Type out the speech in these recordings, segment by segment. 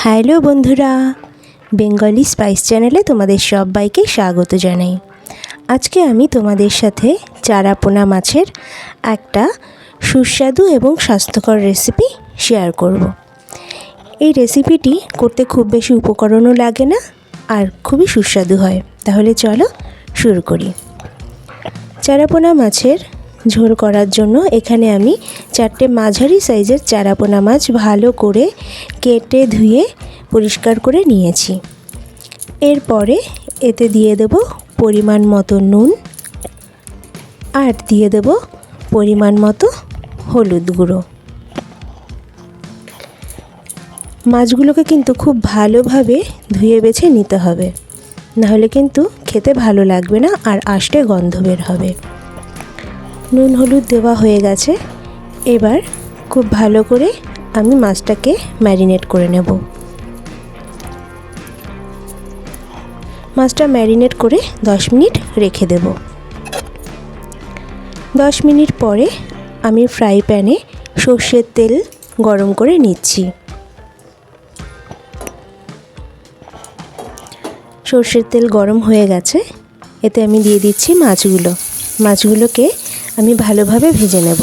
Hello বন্ধুরা, Bengali spice চ্যানেলে তোমাদের সবাইকে স্বাগত জানাই। আজকে আমি তোমাদের সাথে চারাপোনা মাছের একটা সুস্বাদু এবং স্বাস্থ্যকর রেসিপি শেয়ার করব। এই রেসিপিটি করতে খুব বেশি উপকরণও লাগে না আর খুবই সুস্বাদু হয়। তাহলে চলো শুরু করি। চারাপোনা মাছের ঝোল করার জন্য এখানে আমি 4টে মাঝারি সাইজের চারাপোনা মাছ ভালো করে কেটে ধুয়ে পরিষ্কার করে নিয়েছি। এরপরে এতে দিয়ে দেব পরিমাণ মতো নুন আর দিয়ে দেব পরিমাণ মতো হলুদ গুঁড়ো। মাছগুলোকে কিন্তু খুব ভালোভাবে ধুয়ে বেছে নিতে হবে, নাহলে কিন্তু খেতে ভালো লাগবে না আর আষ্টে গন্ধ বের হবে। নুন হলুদ দেওয়া হয়ে গেছে। এবার খুব ভালো করে আমি মাছটাকে ম্যারিনেট করে নেব। মাছটা ম্যারিনেট করে 10 মিনিট রেখে দেব। 10 মিনিট পরে আমি ফ্রাই প্যানে সর্ষের তেল গরম করে নিচ্ছি। সর্ষের তেল গরম হয়ে গেছে। এতে আমি দিয়ে দিচ্ছি মাছগুলোকে আমি ভালোভাবে ভেজে নেব।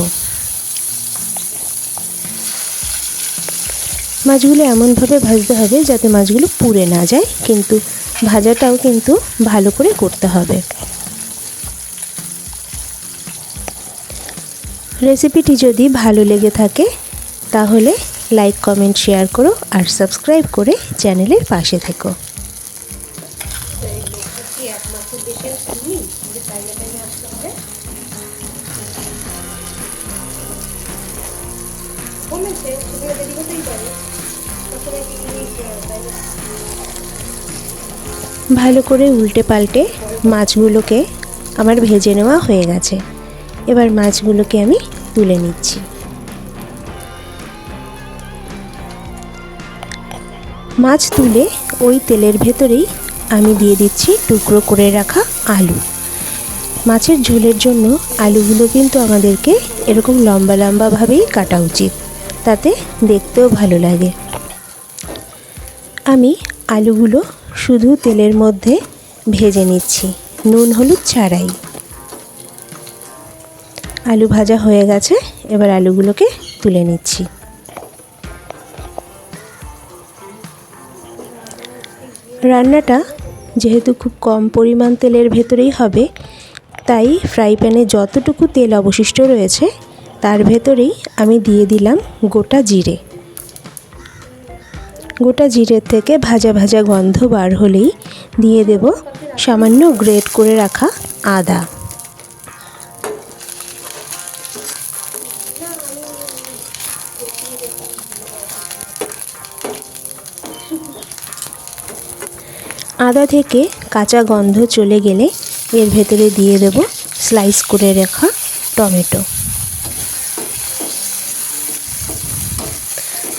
মাছগুলো এমনভাবে ভাজতে হবে যাতে মাছগুলো পুড়ে না যায়, কিন্তু ভাজাটাও কিন্তু ভালো করে করতে হবে। রেসিপিটি যদি ভালো লেগে থাকে তাহলে লাইক, কমেন্ট, শেয়ার করো আর সাবস্ক্রাইব করে চ্যানেলের পাশে থেকো। ভালো করে উল্টে পাল্টে মাছগুলোকে আমার ভেজে নেওয়া হয়ে গেছে। এবার মাছগুলোকে আমি তুলে নিচ্ছি। মাছ তুলে ওই তেলের ভেতরেই আমি দিয়ে দিচ্ছি টুকরো করে রাখা আলু। মাছের ঝোলের জন্য আলুগুলো কিন্তু আমাদেরকে এরকম লম্বা লম্বাভাবেই কাটা উচিত, তাতে দেখতেও ভালো লাগে। আমি আলুগুলো শুধু তেলের মধ্যে ভেজে নিচ্ছি, নুন হলুদ ছাড়াই। আলু ভাজা হয়ে গেছে। এবার আলুগুলোকে তুলে নিচ্ছি। রান্নাটা যেহেতু খুব কম পরিমাণ তেলের ভেতরেই হবে, তাই ফ্রাই প্যানে যতটুকু তেল অবশিষ্ট রয়েছে তার ভেতরেই আমি দিয়ে দিলাম গোটা জিরে। গোটা জিরের থেকে ভাজা ভাজা গন্ধ বার হলেই দিয়ে দেব সামান্য গ্রেট করে রাখা আদা। আদা থেকে কাঁচা গন্ধ চলে গেলে এর ভেতরে দিয়ে দেব স্লাইস করে রাখা টমেটো।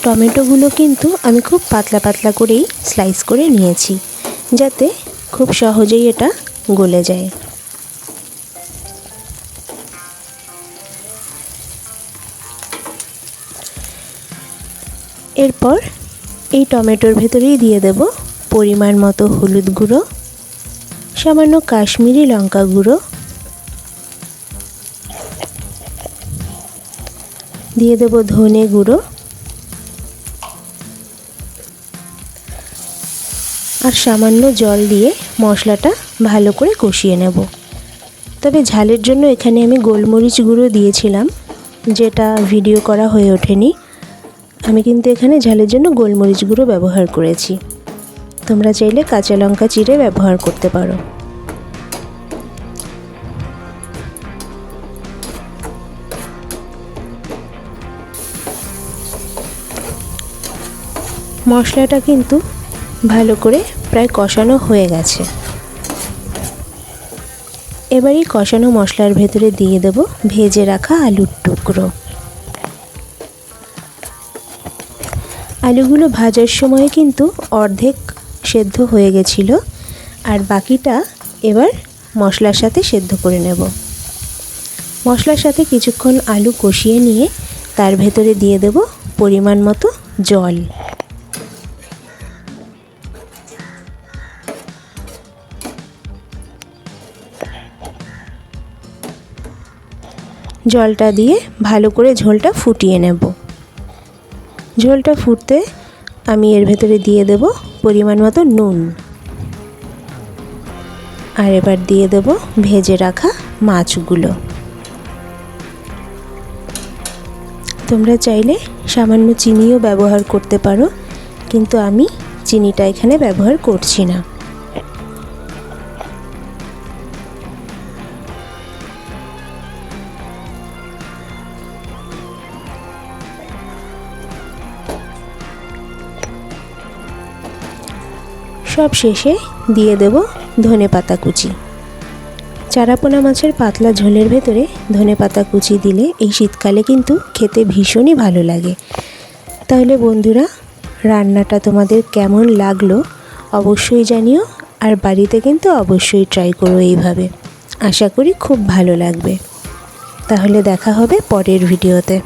টমেটোগুলো কিন্তু আমি খুব পাতলা পাতলা করেই স্লাইস করে নিয়েছি, যাতে খুব সহজেই এটা গলে যায়। এরপর এই টমেটোর ভেতরেই দিয়ে দেব পরিমাণ মতো হলুদ গুঁড়ো, সামান্য কাশ্মীরি লঙ্কা গুঁড়ো, দিয়ে দেব ধনে গুঁড়ো আর সামান্য জল দিয়ে মশলাটা ভালো করে কষিয়ে নেব। তবে ঝালের জন্য এখানে আমি গোলমরিচ গুঁড়ো দিয়েছিলাম, যেটা ভিডিও করা হয়ে ওঠেনি। আমি কিন্তু এখানে ঝালের জন্য গোলমরিচ গুঁড়ো ব্যবহার করেছি। তোমরা চাইলে কাঁচা লঙ্কা চিড়ে ব্যবহার করতে পারো। মশলাটা কিন্তু ভালো করে প্রায় কষানো হয়ে গেছে। এবারই কষানো মশলার ভেতরে দিয়ে দেব ভেজে রাখা আলুর টুকরো। আলুগুলো ভাজার সময় কিন্তু অর্ধেক সেদ্ধ হয়ে গেছিল, আর বাকিটা এবার মশলার সাথে সেদ্ধ করে নেব। মশলার সাথে কিছুক্ষণ আলু কষিয়ে নিয়ে তার ভেতরে দিয়ে দেব পরিমাণ মতো জল। জলটা দিয়ে ভালো করে ঝোলটা ফুটিয়ে নেব। ঝোলটা ফুটতে আমি এর ভেতরে দিয়ে দেব পরিমাণ মতো নুন, আর এবার দিয়ে দেব ভেজে রাখা মাছগুলো। তোমরা চাইলে সামান্য চিনিও ব্যবহার করতে পারো, কিন্তু আমি চিনিটা এখানে ব্যবহার করছি না। সব শেষে দিয়ে দেব ধনেপাতা কুচি। চারাপোনা মাছের পাতলা ঝোলের ভেতরে ধনেপাতা কুচি দিলে এই শীতকালে কিন্তু খেতে ভীষণই ভালো লাগে। তাহলে বন্ধুরা, রান্নাটা তোমাদের কেমন লাগলো অবশ্যই জানিও, আর বাড়িতে কিন্তু অবশ্যই ট্রাই করো এইভাবে। আশা করি খুব ভালো লাগবে। তাহলে দেখা হবে পরের ভিডিওতে।